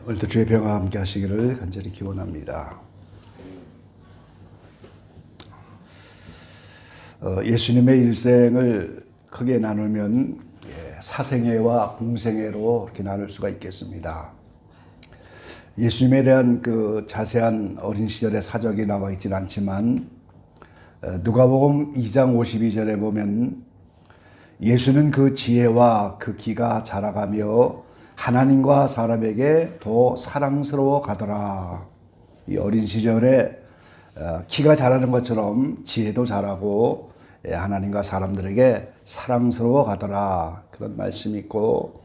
오늘도 주의 평화와 함께 하시기를 간절히 기원합니다. 예수님의 일생을 크게 나누면 사생애와 공생애로 이렇게 나눌 수가 있겠습니다. 예수님에 대한 그 자세한 어린 시절의 사적이 나와 있지는 않지만 누가복음 2장 52절에 보면 예수는 그 지혜와 그 기가 자라가며 하나님과 사람에게 더 사랑스러워 가더라. 이 어린 시절에 키가 자라는 것처럼 지혜도 자라고 하나님과 사람들에게 사랑스러워 가더라. 그런 말씀이 있고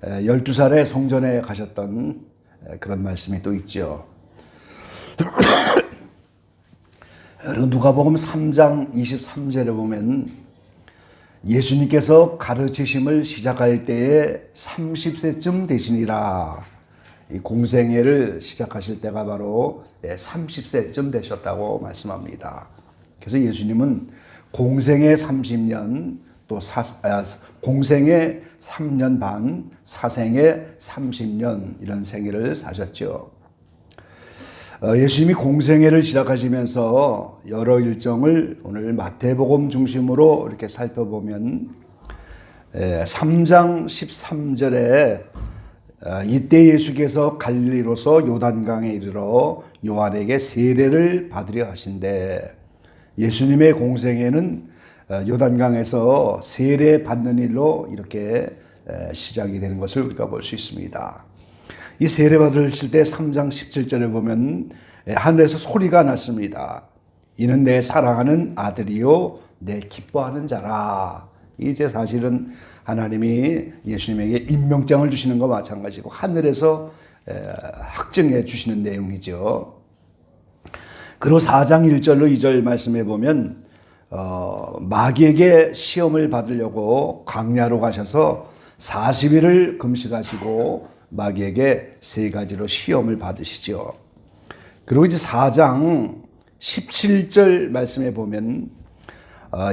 12살에 성전에 가셨던 그런 말씀이 또 있죠. 누가복음 3장 23절에 보면 예수님께서 가르치심을 시작할 때에 30세쯤 되시니라. 이 공생애를 시작하실 때가 바로 30세쯤 되셨다고 말씀합니다. 그래서 예수님은 공생애 30년, 또 공생애 3년 반, 사생애 30년 이런 생애를 사셨죠. 예수님이 공생애를 시작하시면서 여러 일정을 오늘 마태복음 중심으로 이렇게 살펴보면 3장 13절에 이때 예수께서 갈릴리로서 요단강에 이르러 요한에게 세례를 받으려 하신대. 예수님의 공생애는 요단강에서 세례 받는 일로 이렇게 시작이 되는 것을 우리가 볼 수 있습니다. 이 세례 받으실 때 3장 17절에 보면 하늘에서 소리가 났습니다. 이는 내 사랑하는 아들이요 내 기뻐하는 자라. 이제 사실은 하나님이 예수님에게 임명장을 주시는 것과 마찬가지고 하늘에서 확증해 주시는 내용이죠. 그리고 4장 1절로 2절 말씀해 보면 마귀에게 시험을 받으려고 광야로 가셔서 40일을 금식하시고 마귀에게 3가지로 시험을 받으시죠. 그리고 이제 4장 17절 말씀에 보면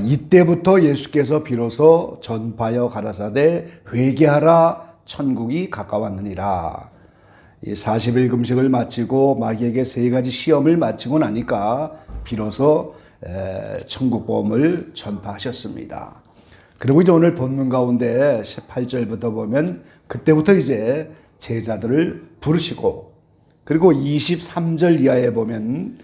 이때부터 예수께서 비로소 전파하여 가라사대 회개하라 천국이 가까웠느니라. 이 40일 금식을 마치고 마귀에게 3가지 시험을 마치고 나니까 비로소 천국 복음을 전파하셨습니다. 그리고 이제 오늘 본문 가운데 18절부터 보면 그때부터 이제 제자들을 부르시고, 그리고 23절 이하에 보면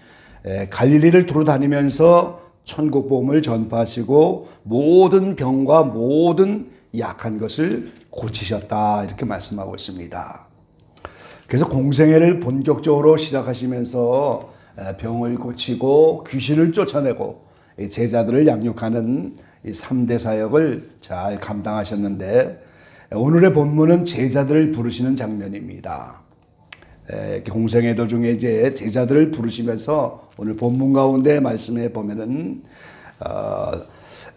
갈릴리를 두루 다니면서 천국 복음을 전파하시고 모든 병과 모든 약한 것을 고치셨다 이렇게 말씀하고 있습니다. 그래서 공생애를 본격적으로 시작하시면서 병을 고치고 귀신을 쫓아내고 제자들을 양육하는 이 3대 사역을 잘 감당하셨는데 오늘의 본문은 제자들을 부르시는 장면입니다. 공생애 도중에 이제 제자들을 부르시면서 오늘 본문 가운데 말씀해 보면은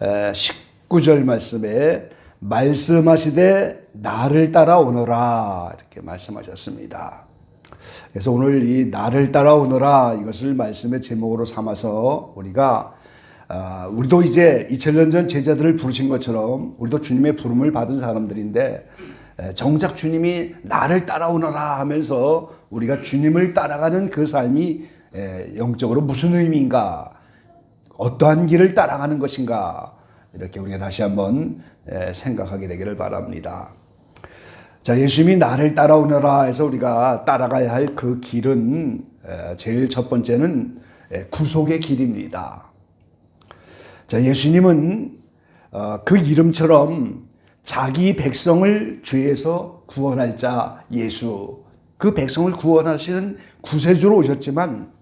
19절 말씀에 말씀하시되 나를 따라오너라 이렇게 말씀하셨습니다. 그래서 오늘 이 나를 따라오너라 이것을 말씀의 제목으로 삼아서 우리도 이제 2000년 전 제자들을 부르신 것처럼 우리도 주님의 부름을 받은 사람들인데 정작 주님이 나를 따라오너라 하면서 우리가 주님을 따라가는 그 삶이 영적으로 무슨 의미인가, 어떠한 길을 따라가는 것인가, 이렇게 우리가 다시 한번 생각하게 되기를 바랍니다. 자, 예수님이 나를 따라오너라 해서 우리가 따라가야 할 그 길은 제일 첫 번째는 구속의 길입니다. 자, 예수님은 그 이름처럼 자기 백성을 죄에서 구원할 자 예수, 그 백성을 구원하시는 구세주로 오셨지만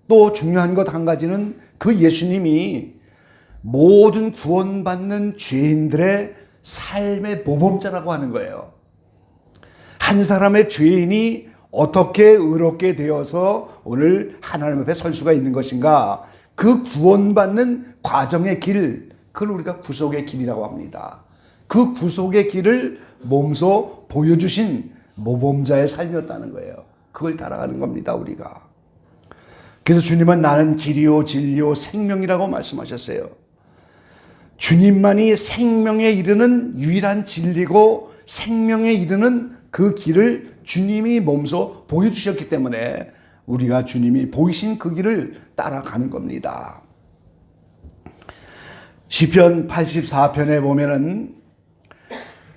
또 중요한 것 한 가지는 그 예수님이 모든 구원받는 죄인들의 삶의 모범자라고 하는 거예요. 한 사람의 죄인이 어떻게 의롭게 되어서 오늘 하나님 앞에 설 수가 있는 것인가, 그 구원받는 과정의 길, 그걸 우리가 구속의 길이라고 합니다. 그 구속의 길을 몸소 보여주신 모범자의 삶이었다는 거예요. 그걸 따라가는 겁니다, 우리가. 그래서 주님은 나는 길이요 진리요 생명이라고 말씀하셨어요. 주님만이 생명에 이르는 유일한 진리고 생명에 이르는 그 길을 주님이 몸소 보여주셨기 때문에 우리가 주님이 보이신 그 길을 따라가는 겁니다. 시편 84편에 보면은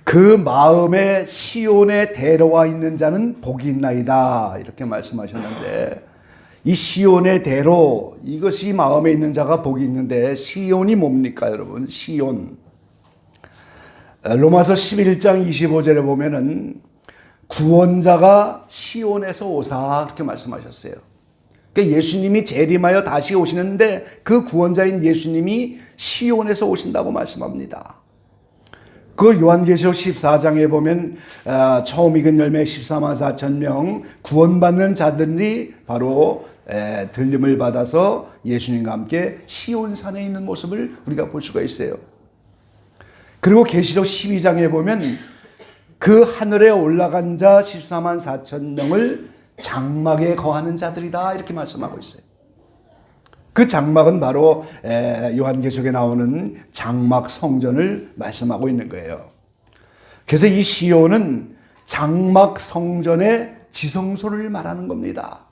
그 마음에 시온에 대로가 있는 자는 복이 있나이다 이렇게 말씀하셨는데, 이 시온의 대로, 이것이 마음에 있는 자가 복이 있는데 시온이 뭡니까 여러분? 시온. 로마서 11장 25절에 보면은 구원자가 시온에서 오사 이렇게 말씀하셨어요. 그러니까 예수님이 재림하여 다시 오시는데 그 구원자인 예수님이 시온에서 오신다고 말씀합니다. 그 요한계시록 14장에 보면 처음 익은 열매 14만 4천 명 구원받는 자들이 바로 들림을 받아서 예수님과 함께 시온산에 있는 모습을 우리가 볼 수가 있어요. 그리고 계시록 12장에 보면 그 하늘에 올라간 자 14만 4천 명을 장막에 거하는 자들이다 이렇게 말씀하고 있어요. 그 장막은 바로 요한계시록에 나오는 장막 성전을 말씀하고 있는 거예요. 그래서 이 시온은 장막 성전의 지성소를 말하는 겁니다.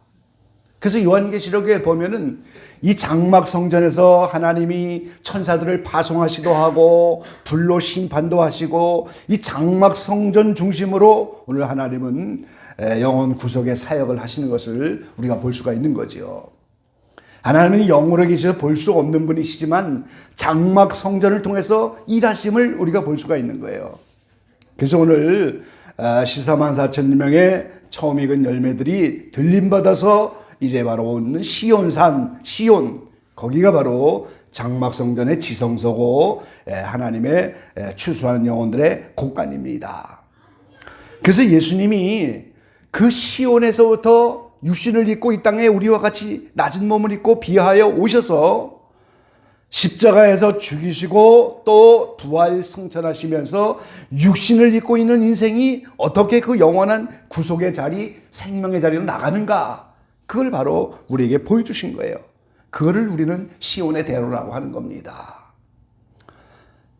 그래서 요한계시록에 보면은 이 장막 성전에서 하나님이 천사들을 파송하시도 하고 불로 심판도 하시고 이 장막 성전 중심으로 오늘 하나님은 영혼 구속의 사역을 하시는 것을 우리가 볼 수가 있는 거지요. 하나님은 영으로 계셔서 볼 수 없는 분이시지만 장막 성전을 통해서 일하심을 우리가 볼 수가 있는 거예요. 그래서 오늘 14만 4천 명의 처음 익은 열매들이 들림받아서 이제 바로 오는 시온산, 시온, 거기가 바로 장막 성전의 지성소고 하나님의 추수하는 영혼들의 곳간입니다. 그래서 예수님이 그 시온에서부터 육신을 입고 이 땅에 우리와 같이 낮은 몸을 입고 비하여 오셔서 십자가에서 죽이시고 또 부활 승천하시면서 육신을 입고 있는 인생이 어떻게 그 영원한 구속의 자리, 생명의 자리로 나가는가, 그걸 바로 우리에게 보여주신 거예요. 그거를 우리는 시온의 대로라고 하는 겁니다.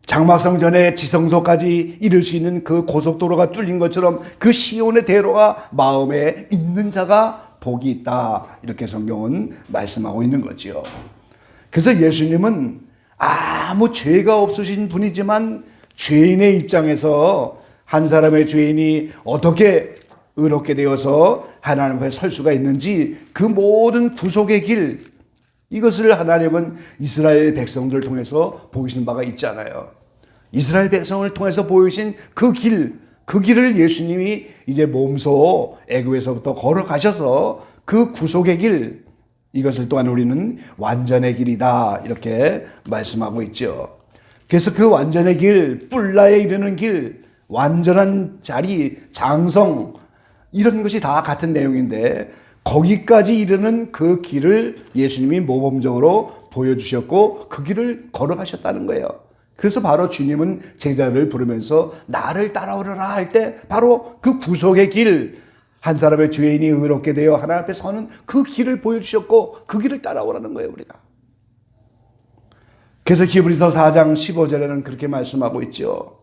장막성전의 지성소까지 이룰 수 있는 그 고속도로가 뚫린 것처럼 그 시온의 대로가 마음에 있는 자가 복이 있다 이렇게 성경은 말씀하고 있는 거지요. 그래서 예수님은 아무 죄가 없으신 분이지만 죄인의 입장에서 한 사람의 죄인이 어떻게 의롭게 되어서 하나님 앞에 설 수가 있는지 그 모든 구속의 길, 이것을 하나님은 이스라엘 백성들을 통해서 보이신 바가 있잖아요. 이스라엘 백성을 통해서 보이신 그 길을 예수님이 이제 몸소 애굽에서부터 걸어가셔서 그 구속의 길, 이것을 또한 우리는 완전의 길이다 이렇게 말씀하고 있죠. 그래서 그 완전의 길, 뿔나에 이르는 길, 완전한 자리, 장성, 이런 것이 다 같은 내용인데 거기까지 이르는 그 길을 예수님이 모범적으로 보여주셨고 그 길을 걸어가셨다는 거예요. 그래서 바로 주님은 제자를 부르면서 나를 따라오려라 할 때 바로 그 구속의 길, 한 사람의 죄인이 의롭게 되어 하나님 앞에 서는 그 길을 보여주셨고 그 길을 따라오라는 거예요, 우리가. 그래서 히브리서 4장 15절에는 그렇게 말씀하고 있죠.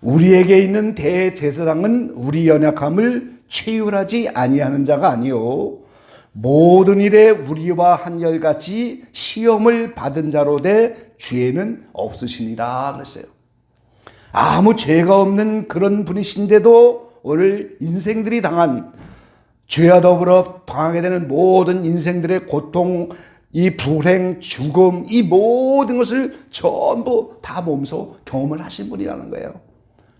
우리에게 있는 대제사장은 우리 연약함을 체휼하지 아니하는 자가 아니요 모든 일에 우리와 한결같이 시험을 받은 자로 돼 죄는 없으시니라 그랬어요. 아무 죄가 없는 그런 분이신데도 오늘 인생들이 당한 죄와 더불어 당하게 되는 모든 인생들의 고통, 이 불행, 죽음, 이 모든 것을 전부 다 몸소 경험을 하신 분이라는 거예요.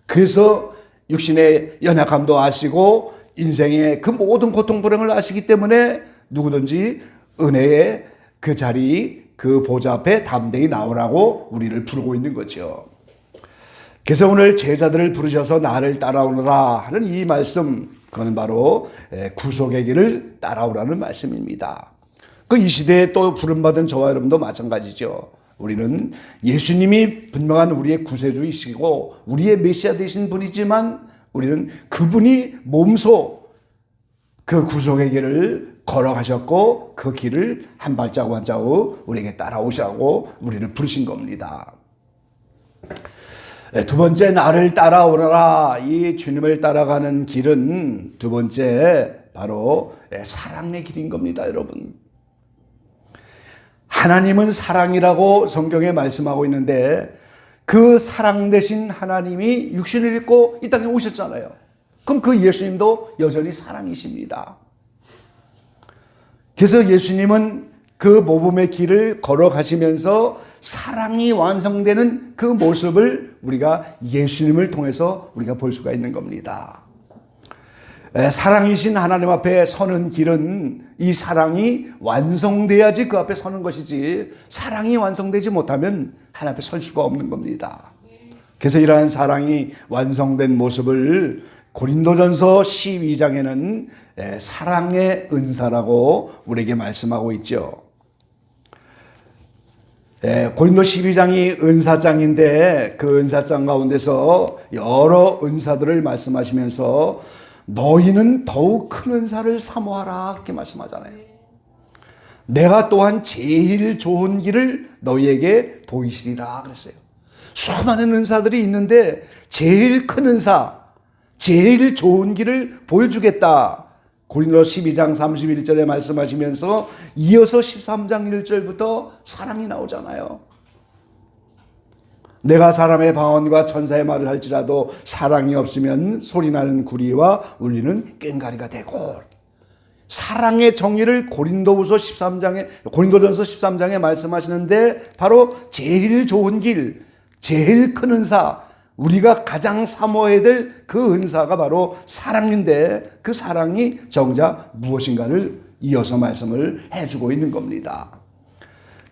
그래서 육신의 연약함도 아시고 인생의 그 모든 고통 불행을 아시기 때문에 누구든지 은혜의 그 자리, 그 보좌 앞에 담대히 나오라고 우리를 부르고 있는 거죠. 그래서 오늘 제자들을 부르셔서 나를 따라오너라 하는 이 말씀, 그건 바로 구속의 길을 따라오라는 말씀입니다. 그 이 시대에 또 부름받은 저와 여러분도 마찬가지죠. 우리는 예수님이 분명한 우리의 구세주이시고 우리의 메시아 되신 분이지만 우리는 그분이 몸소 그 구속의 길을 걸어가셨고 그 길을 한 발자국 한 자국 우리에게 따라오시라고 우리를 부르신 겁니다. 두 번째, 나를 따라오너라. 이 주님을 따라가는 길은 두 번째 바로 사랑의 길인 겁니다, 여러분. 하나님은 사랑이라고 성경에 말씀하고 있는데 그 사랑 대신 하나님이 육신을 입고 이 땅에 오셨잖아요. 그럼 그 예수님도 여전히 사랑이십니다. 그래서 예수님은 그 모범의 길을 걸어가시면서 사랑이 완성되는 그 모습을 우리가 예수님을 통해서 우리가 볼 수가 있는 겁니다. 사랑이신 하나님 앞에 서는 길은 이 사랑이 완성돼야지 그 앞에 서는 것이지, 사랑이 완성되지 못하면 하나님 앞에 설 수가 없는 겁니다. 그래서 이러한 사랑이 완성된 모습을 고린도전서 12장에는 사랑의 은사라고 우리에게 말씀하고 있죠. 고린도 12장이 은사장인데 그 은사장 가운데서 여러 은사들을 말씀하시면서 너희는 더욱 큰 은사를 사모하라 이렇게 말씀하잖아요. 내가 또한 제일 좋은 길을 너희에게 보이시리라 그랬어요. 수많은 은사들이 있는데 제일 큰 은사, 제일 좋은 길을 보여주겠다. 고린도 12장 31절에 말씀하시면서 이어서 13장 1절부터 사랑이 나오잖아요. 내가 사람의 방언과 천사의 말을 할지라도 사랑이 없으면 소리나는 구리와 울리는 꽹과리가 되고, 사랑의 정의를 고린도전서 13장에 말씀하시는데 바로 제일 좋은 길, 제일 큰 은사, 우리가 가장 사모해야 될 그 은사가 바로 사랑인데 그 사랑이 정작 무엇인가를 이어서 말씀을 해주고 있는 겁니다.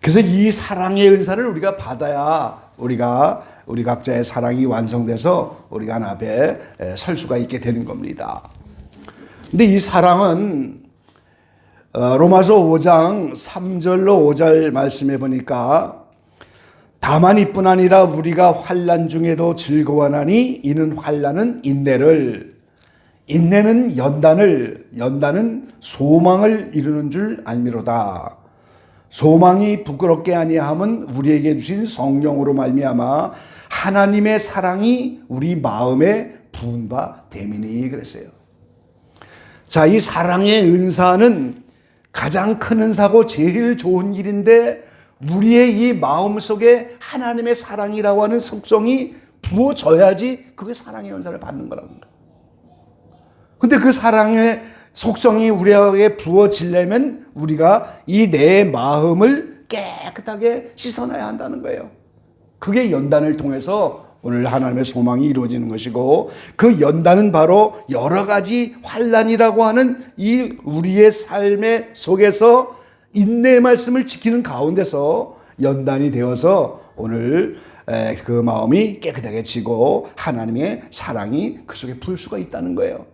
그래서 이 사랑의 은사를 우리가 받아야 우리 각자의 사랑이 완성돼서 우리가 하나님 앞에 설 수가 있게 되는 겁니다. 근데 이 사랑은 로마서 5장 3절로 5절 말씀해 보니까 다만 이뿐 아니라 우리가 환난 중에도 즐거워하나니 이는 환난은 인내를, 인내는 연단은 소망을 이루는 줄 알미로다. 소망이 부끄럽게 아니함은 우리에게 주신 성령으로 말미암아 하나님의 사랑이 우리 마음에 부은 바 됨이니 그랬어요. 자, 이 사랑의 은사는 가장 큰 은사고 제일 좋은 길인데 우리의 이 마음속에 하나님의 사랑이라고 하는 속성이 부어져야지 그게 사랑의 은사를 받는 거라는 거예요. 근데 그 사랑의 속성이 우리에게 부어지려면 우리가 이 내 마음을 깨끗하게 씻어놔야 한다는 거예요. 그게 연단을 통해서 오늘 하나님의 소망이 이루어지는 것이고, 그 연단은 바로 여러 가지 환난이라고 하는 이 우리의 삶의 속에서 인내의 말씀을 지키는 가운데서 연단이 되어서 오늘 그 마음이 깨끗하게 지고 하나님의 사랑이 그 속에 부을 수가 있다는 거예요.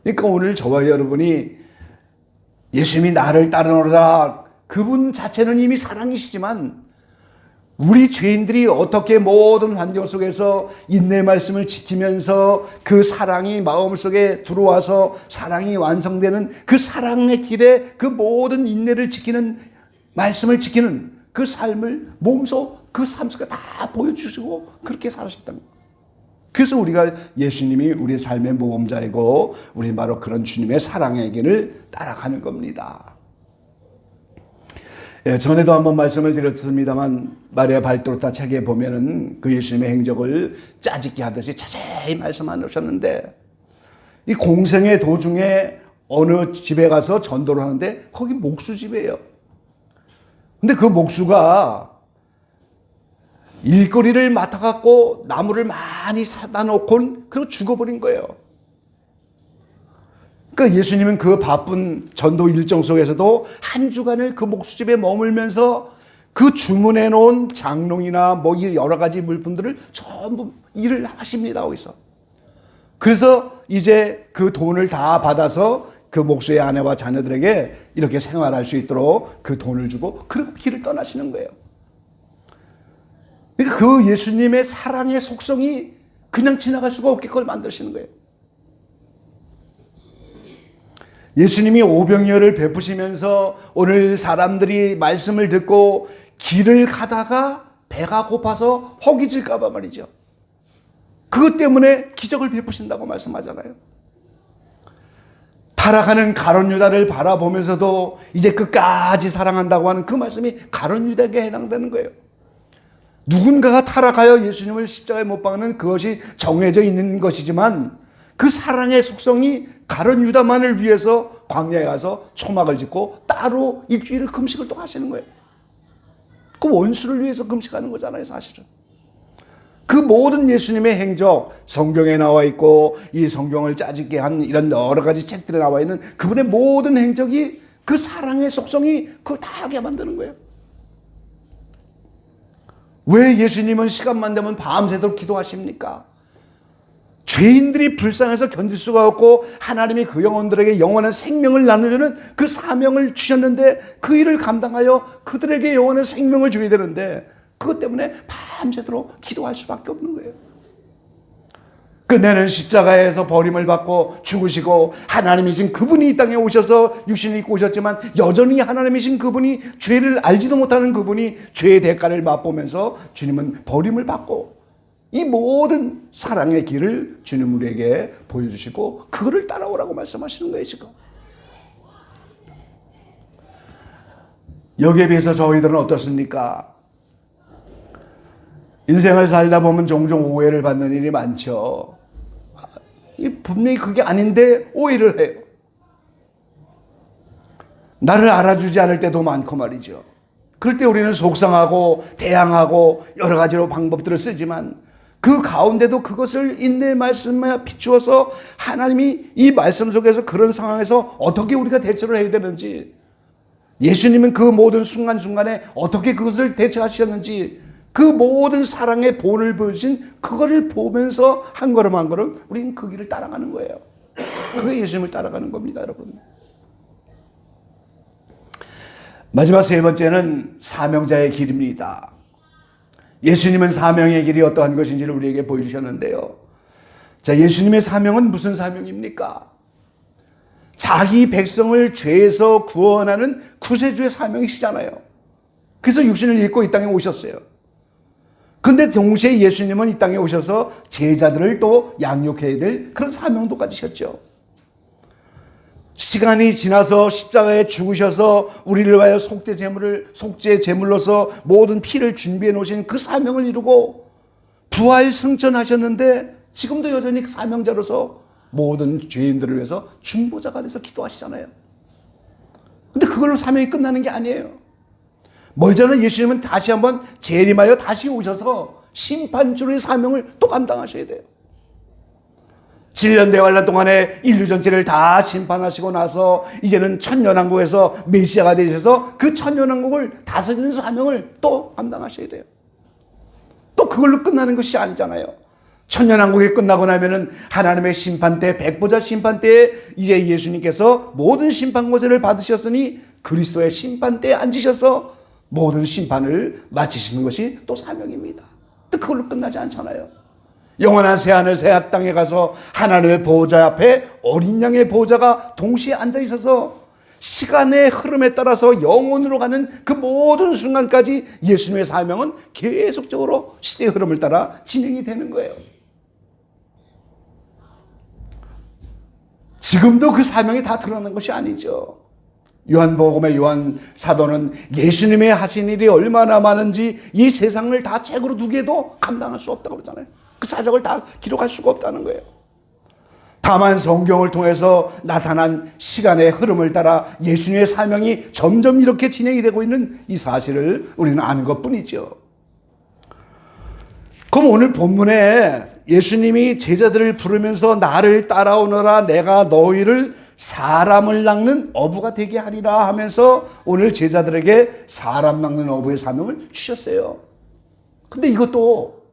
그러니까 오늘 저와 여러분이 예수님이 나를 따르노라, 그분 자체는 이미 사랑이시지만 우리 죄인들이 어떻게 모든 환경 속에서 인내의 말씀을 지키면서 그 사랑이 마음속에 들어와서 사랑이 완성되는 그 사랑의 길에 그 모든 인내를 지키는, 말씀을 지키는 그 삶을 몸소 그 삶 속에 다 보여주시고 그렇게 살으셨다는 거예요. 그래서 우리가 예수님이 우리 삶의 모범자이고 우리는 바로 그런 주님의 사랑의 길을 따라가는 겁니다. 전에도 한번 말씀을 드렸습니다만 마리아 발도르타 책에 보면은 그 예수님의 행적을 짜집기 하듯이 자세히 말씀해 주셨는데, 이 공생의 도중에 어느 집에 가서 전도를 하는데 거기 목수집이에요. 근데 그 목수가 일거리를 맡아갖고 나무를 많이 사다 놓고 그리고 죽어버린 거예요. 그러니까 예수님은 그 바쁜 전도 일정 속에서도 한 주간을 그 목수집에 머물면서 그 주문해 놓은 장롱이나 뭐 여러 가지 물품들을 전부 일을 하십니다. 거기서. 그래서 이제 그 돈을 다 받아서 그 목수의 아내와 자녀들에게 이렇게 생활할 수 있도록 그 돈을 주고 그리고 길을 떠나시는 거예요. 그러니까 그 예수님의 사랑의 속성이 그냥 지나갈 수가 없게 그걸 만드시는 거예요. 예수님이 오병이어를 베푸시면서 오늘 사람들이 말씀을 듣고 길을 가다가 배가 고파서 허기질까 봐 말이죠. 그것 때문에 기적을 베푸신다고 말씀하잖아요. 타락하는 가룟 유다를 바라보면서도 이제 끝까지 사랑한다고 하는 그 말씀이 가룟 유다에게 해당되는 거예요. 누군가가 타락하여 예수님을 십자가에 못 박는 그것이 정해져 있는 것이지만 그 사랑의 속성이 가룟 유다만을 위해서 광야에 가서 초막을 짓고 따로 일주일을 금식을 또 하시는 거예요. 그 원수를 위해서 금식하는 거잖아요, 사실은. 그 모든 예수님의 행적, 성경에 나와 있고 이 성경을 짜집게 한 이런 여러 가지 책들에 나와 있는 그분의 모든 행적이 그 사랑의 속성이 그걸 다 하게 만드는 거예요. 왜 예수님은 시간만 되면 밤새도록 기도하십니까? 죄인들이 불쌍해서 견딜 수가 없고 하나님이 그 영혼들에게 영원한 생명을 나누려는 그 사명을 주셨는데 그 일을 감당하여 그들에게 영원한 생명을 줘야 되는데 그것 때문에 밤새도록 기도할 수밖에 없는 거예요. 끝내는 십자가에서 버림을 받고 죽으시고 하나님이신 그분이 이 땅에 오셔서 육신을 입고 오셨지만 여전히 하나님이신 그분이 죄를 알지도 못하는 그분이 죄의 대가를 맛보면서 주님은 버림을 받고 이 모든 사랑의 길을 주님 우리에게 보여주시고 그거를 따라오라고 말씀하시는 거예요, 지금. 여기에 비해서 저희들은 어떻습니까? 인생을 살다 보면 종종 오해를 받는 일이 많죠. 분명히 그게 아닌데 오해를 해요. 나를 알아주지 않을 때도 많고 말이죠. 그럴 때 우리는 속상하고 대항하고 여러 가지로 방법들을 쓰지만 그 가운데도 그것을 인내의 말씀에 비추어서 하나님이 이 말씀 속에서 그런 상황에서 어떻게 우리가 대처를 해야 되는지, 예수님은 그 모든 순간순간에 어떻게 그것을 대처하셨는지 그 모든 사랑의 본을 보여주신 그거를 보면서 한 걸음 한 걸음 우리는 그 길을 따라가는 거예요. 그게 예수님을 따라가는 겁니다, 여러분. 마지막 세 번째는 사명자의 길입니다. 예수님은 사명의 길이 어떠한 것인지를 우리에게 보여주셨는데요. 자, 예수님의 사명은 무슨 사명입니까? 자기 백성을 죄에서 구원하는 구세주의 사명이시잖아요. 그래서 육신을 입고 이 땅에 오셨어요. 근데 동시에 예수님은 이 땅에 오셔서 제자들을 또 양육해야 될 그런 사명도 가지셨죠. 시간이 지나서 십자가에 죽으셔서 우리를 위하여 속죄 제물로서 모든 피를 준비해 놓으신 그 사명을 이루고 부활 승천하셨는데 지금도 여전히 그 사명자로서 모든 죄인들을 위해서 중보자가 돼서 기도하시잖아요. 근데 그걸로 사명이 끝나는 게 아니에요. 멀지 않은 예수님은 다시 한번 재림하여 다시 오셔서 심판주의 사명을 또 감당하셔야 돼요. 7년 대환란 동안에 인류 전체를 다 심판하시고 나서 이제는 천년왕국에서 메시아가 되셔서 그 천년왕국을 다스리는 사명을 또 감당하셔야 돼요. 또 그걸로 끝나는 것이 아니잖아요. 천년왕국이 끝나고 나면은 하나님의 심판 때, 백보자 심판 때에 이제 예수님께서 모든 심판 권세를 받으셨으니 그리스도의 심판 때에 앉으셔서 모든 심판을 마치시는 것이 또 사명입니다. 또 그걸로 끝나지 않잖아요. 영원한 새하늘 새하 땅에 가서 하나님의 보호자 앞에 어린 양의 보호자가 동시에 앉아 있어서 시간의 흐름에 따라서 영원으로 가는 그 모든 순간까지 예수님의 사명은 계속적으로 시대의 흐름을 따라 진행이 되는 거예요. 지금도 그 사명이 다 드러난 것이 아니죠. 요한복음의 요한 사도는 예수님의 하신 일이 얼마나 많은지 이 세상을 다 책으로 두개도 감당할 수 없다고 그러잖아요. 그 사적을 다 기록할 수가 없다는 거예요. 다만 성경을 통해서 나타난 시간의 흐름을 따라 예수님의 사명이 점점 이렇게 진행이 되고 있는 이 사실을 우리는 아는 것뿐이죠. 그럼 오늘 본문에 예수님이 제자들을 부르면서 나를 따라오너라 내가 너희를 사람을 낚는 어부가 되게 하리라 하면서 오늘 제자들에게 사람 낚는 어부의 사명을 주셨어요. 근데 이것도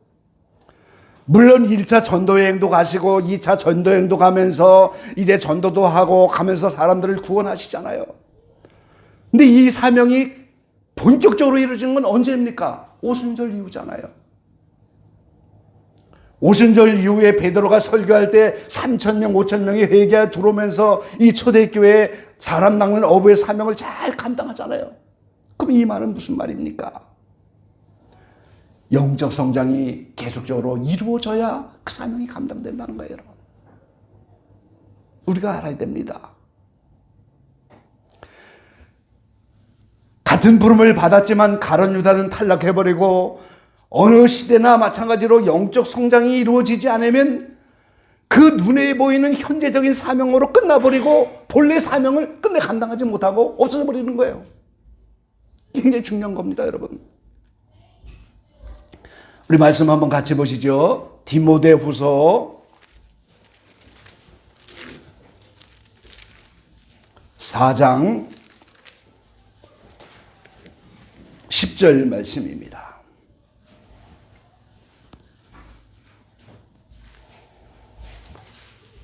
물론 1차 전도여행도 가시고 2차 전도여행도 가면서 이제 전도도 하고 가면서 사람들을 구원하시잖아요. 근데 이 사명이 본격적으로 이루어지는 건 언제입니까? 오순절 이후잖아요. 오순절 이후에 베드로가 설교할 때 3,000명, 5,000명이 회개에 들어오면서 이 초대교회에 사람 낚는 어부의 사명을 잘 감당하잖아요. 그럼 이 말은 무슨 말입니까? 영적 성장이 계속적으로 이루어져야 그 사명이 감당된다는 거예요, 여러분. 우리가 알아야 됩니다. 같은 부름을 받았지만 가룟 유다는 탈락해버리고 어느 시대나 마찬가지로 영적 성장이 이루어지지 않으면 그 눈에 보이는 현재적인 사명으로 끝나버리고 본래 사명을 끝내 감당하지 못하고 없어져 버리는 거예요. 굉장히 중요한 겁니다, 여러분. 우리 말씀 한번 같이 보시죠. 디모데후서 4장 10절 말씀입니다.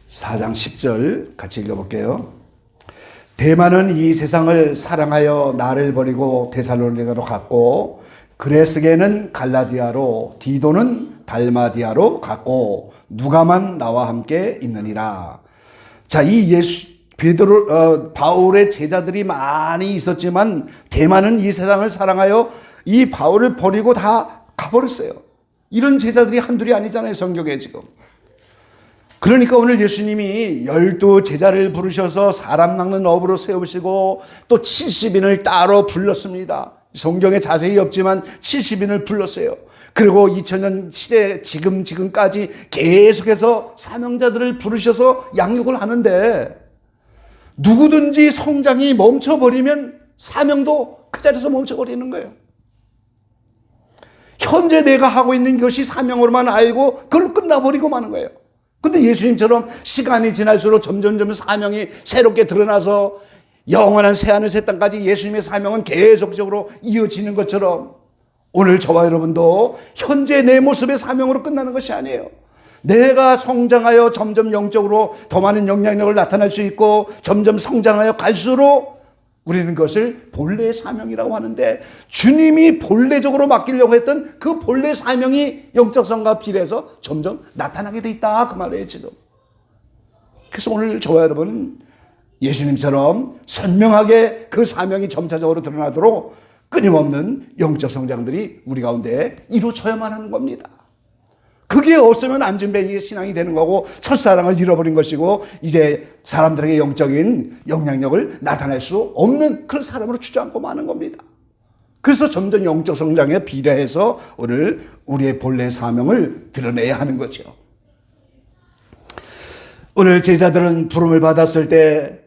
(4장 10절) 같이 읽어볼게요. 대만은 이 세상을 사랑하여 나를 버리고 데살로니가로 갔고, 그레스게는 갈라디아로, 디도는 달마디아로 갔고, 누가만 나와 함께 있느니라. 자, 이 바울의 제자들이 많이 있었지만 대만은 이 세상을 사랑하여 이 바울을 버리고 다 가버렸어요. 이런 제자들이 한둘이 아니잖아요, 성경에 지금. 그러니까 오늘 예수님이 12 제자를 부르셔서 사람 낚는 업으로 세우시고 또 70인을 따로 불렀습니다. 성경에 자세히 없지만 70인을 불렀어요. 그리고 2000년 시대 지금까지 계속해서 사명자들을 부르셔서 양육을 하는데, 누구든지 성장이 멈춰버리면 사명도 그 자리에서 멈춰버리는 거예요. 현재 내가 하고 있는 것이 사명으로만 알고 그걸 끝나버리고 마는 거예요. 근데 예수님처럼 시간이 지날수록 점점 사명이 새롭게 드러나서 영원한 새하늘 새 땅까지 예수님의 사명은 계속적으로 이어지는 것처럼 오늘 저와 여러분도 현재 내 모습의 사명으로 끝나는 것이 아니에요. 내가 성장하여 점점 영적으로 더 많은 영향력을 나타낼 수 있고 점점 성장하여 갈수록 우리는 그것을 본래의 사명이라고 하는데, 주님이 본래적으로 맡기려고 했던 그 본래 사명이 영적성과 비례해서 점점 나타나게 돼 있다, 그 말이에요 지금. 그래서 오늘 저와 여러분은 예수님처럼 선명하게 그 사명이 점차적으로 드러나도록 끊임없는 영적 성장들이 우리 가운데 이루어져야만 하는 겁니다. 그게 없으면 안진뱅이의 신앙이 되는 거고 첫사랑을 잃어버린 것이고 이제 사람들에게 영적인 영향력을 나타낼 수 없는 그런 사람으로 주저앉고 마는 겁니다. 그래서 점점 영적 성장에 비례해서 오늘 우리의 본래 사명을 드러내야 하는 거죠. 오늘 제자들은 부름을 받았을 때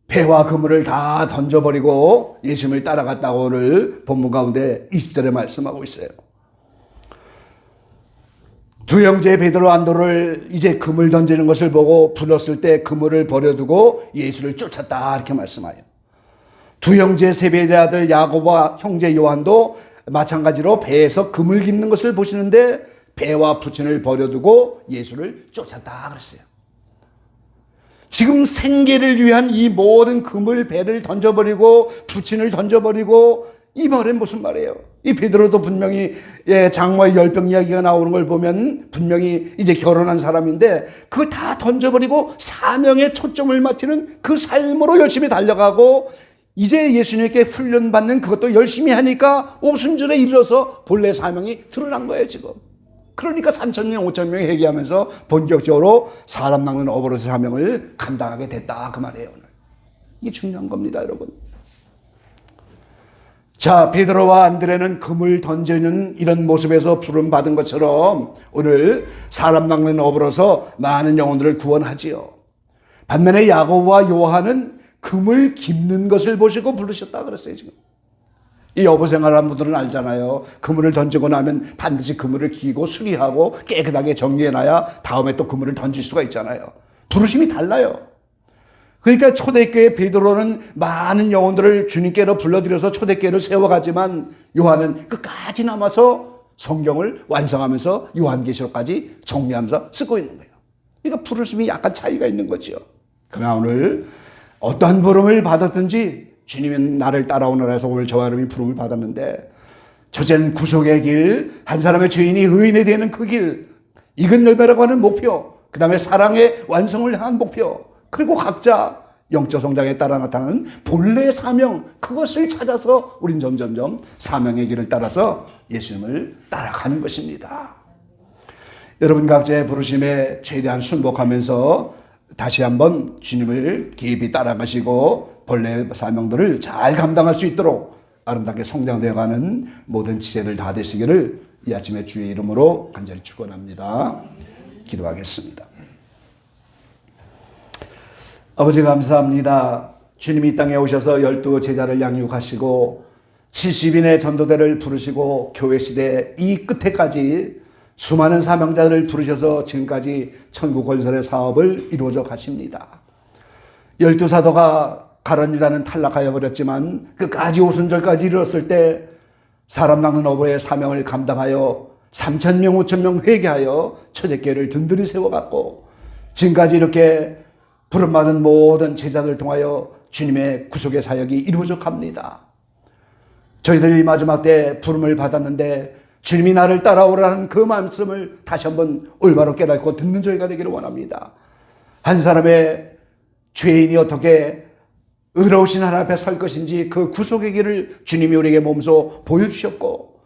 배와 그물을 다 던져버리고 예수님을 따라갔다고 오늘 본문 가운데 20절에 말씀하고 있어요. 두 형제 베드로 안도를 이제 그물 던지는 것을 보고 불렀을 때 그물을 버려두고 예수를 쫓았다, 이렇게 말씀하여. 두 형제 세베대 아들 야고보와 형제 요한도 마찬가지로 배에서 그물 깁는 것을 보시는데 배와 부친을 버려두고 예수를 쫓았다 그랬어요. 지금 생계를 위한 이 모든 그물 배를 던져버리고 부친을 던져버리고, 이 말은 무슨 말이에요? 이 베드로도 분명히 장모의 열병 이야기가 나오는 걸 보면 분명히 이제 결혼한 사람인데 그걸 다 던져버리고 사명에 초점을 맞추는 그 삶으로 열심히 달려가고, 이제 예수님께 훈련받는 그것도 열심히 하니까 오순절에 이르러서 본래 사명이 드러난 거예요 지금. 그러니까 3,000명 5,000명이 회개하면서 본격적으로 사람 낚는 업으로서 사명을 감당하게 됐다, 그 말이에요. 오늘 이게 중요한 겁니다, 여러분. 자, 베드로와 안드레는 금을 던지는 이런 모습에서 부름 받은 것처럼 오늘 사람 낚는 업으로서 많은 영혼들을 구원하지요. 반면에 야고보와 요한은 금을 깁는 것을 보시고 부르셨다 그랬어요 지금. 이 어부 생활하는 분들은 알잖아요. 그물을 던지고 나면 반드시 그물을 기고 수리하고 깨끗하게 정리해놔야 다음에 또 그물을 던질 수가 있잖아요. 부르심이 달라요. 그러니까 초대교회 베드로는 많은 영혼들을 주님께로 불러들여서 초대교회를 세워가지만 요한은 끝까지 남아서 성경을 완성하면서 요한계시록까지 정리하면서 쓰고 있는 거예요. 그러니까 부르심이 약간 차이가 있는 거죠. 그러나 오늘 어떠한 부름을 받았든지 주님은 나를 따라오너라 해서 오늘 저와 여러분이 부름을 받았는데, 첫째는 구속의 길, 한 사람의 죄인이 의인이 되는 그 길, 익은 열매라고 하는 목표, 그 다음에 사랑의 완성을 향한 목표, 그리고 각자 영적 성장에 따라 나타나는 본래의 사명, 그것을 찾아서 우린 점점점 사명의 길을 따라서 예수님을 따라가는 것입니다. 여러분 각자의 부르심에 최대한 순복하면서 다시 한번 주님을 깊이 따라가시고 본래의 사명들을 잘 감당할 수 있도록 아름답게 성장되어가는 모든 지체들 다 되시기를 이 아침에 주의 이름으로 간절히 축원합니다. 기도하겠습니다. 아버지 감사합니다. 주님이 이 땅에 오셔서 12 제자를 양육하시고 70인의 전도대를 부르시고 교회 시대 이 끝에까지 수많은 사명자들을 부르셔서 지금까지 천국 건설의 사업을 이루어져 가십니다. 12사도가 가룟 유다는 탈락하여 버렸지만 끝까지 오순절까지 이르렀을 때 사람 낚는 어부의 사명을 감당하여 3,000명 5,000명 회개하여 초대교회를 든든히 세워갔고 지금까지 이렇게 부름받은 모든 제자들 통하여 주님의 구속의 사역이 이루어져 갑니다. 저희들이 이 마지막 때 부름을 받았는데 주님이 나를 따라오라는 그 말씀을 다시 한번 올바로 깨닫고 듣는 저희가 되기를 원합니다. 한 사람의 죄인이 어떻게 의로우신 하나님 앞에 설 것인지 그 구속의 길을 주님이 우리에게 몸소 보여주셨고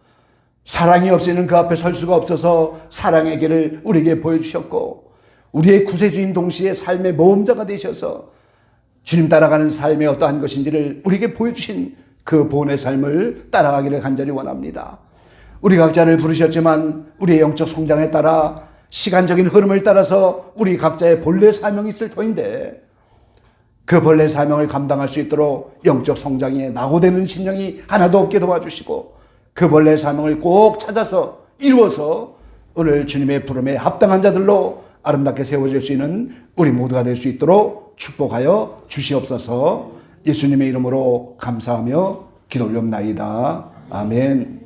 사랑이 없이는 그 앞에 설 수가 없어서 사랑의 길을 우리에게 보여주셨고 우리의 구세주인 동시에 삶의 모험자가 되셔서 주님 따라가는 삶이 어떠한 것인지를 우리에게 보여주신 그 본의 삶을 따라가기를 간절히 원합니다. 우리 각자를 부르셨지만 우리의 영적 성장에 따라 시간적인 흐름을 따라서 우리 각자의 본래 사명이 있을 터인데 그 본래 사명을 감당할 수 있도록 영적 성장에 낙오되는 심령이 하나도 없게 도와주시고 그 본래 사명을 꼭 찾아서 이루어서 오늘 주님의 부름에 합당한 자들로 아름답게 세워질 수 있는 우리 모두가 될 수 있도록 축복하여 주시옵소서. 예수님의 이름으로 감사하며 기도 올려옵나이다. 아멘.